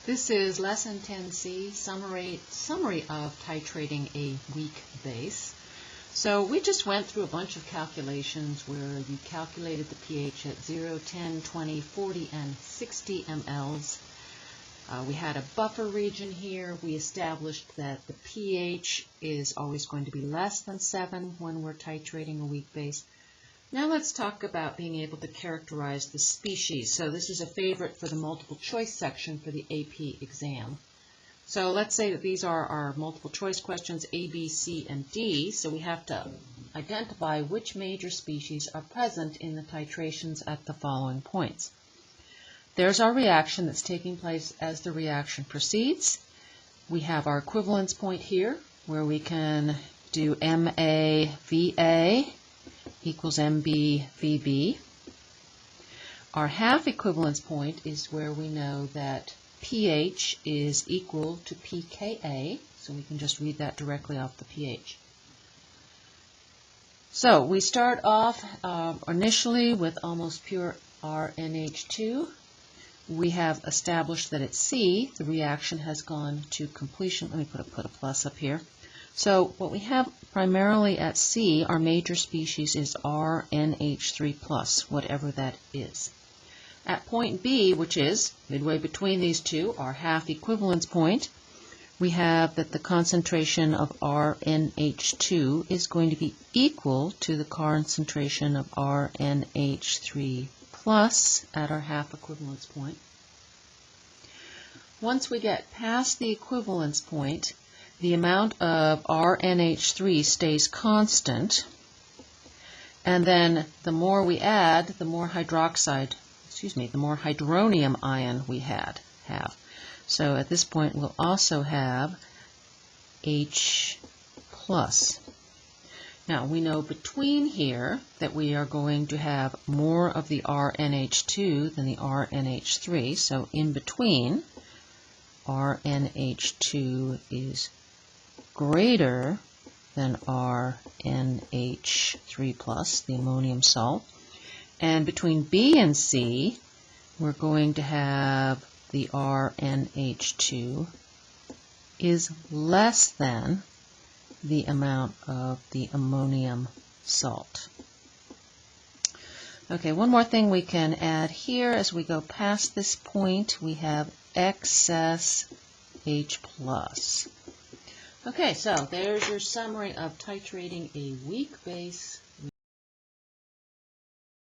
This is Lesson 10C, summary of titrating a weak base. So we just went through a bunch of calculations where you calculated the pH at 0, 10, 20, 40, and 60 mLs. We had a buffer region here. We established that the pH is always going to be less than 7 when we're titrating a weak base. Now let's talk about being able to characterize the species. So this is a favorite for the multiple choice section for the AP exam. So let's say that these are our multiple choice questions A, B, C, and D. So we have to identify which major species are present in the titrations at the following points. There's our reaction that's taking place as the reaction proceeds. We have our equivalence point here where we can do MAVA equals MBVB. Our half equivalence point is where we know that pH is equal to pKa, so we can just read that directly off the pH. So we start off initially with almost pure RNH2. We have established that at C, the reaction has gone to completion. Let me put a plus up here. So what we have primarily at C, our major species is RNH3+, whatever that is. At point B, which is midway between these two, our half equivalence point, we have that the concentration of RNH2 is going to be equal to the concentration of RNH3+ at our half equivalence point. Once we get past the equivalence point, the amount of RNH3 stays constant, and then the more we add, the more the more hydronium ion we have. So at this point we'll also have H+. Now we know between here that we are going to have more of the RNH2 than the RNH3, so in between RNH2 is greater than RNH3+, the ammonium salt. And between B and C, we're going to have the RNH2 is less than the amount of the ammonium salt. Okay, one more thing we can add here as we go past this point, we have excess H+. Okay, so there's your summary of titrating a weak base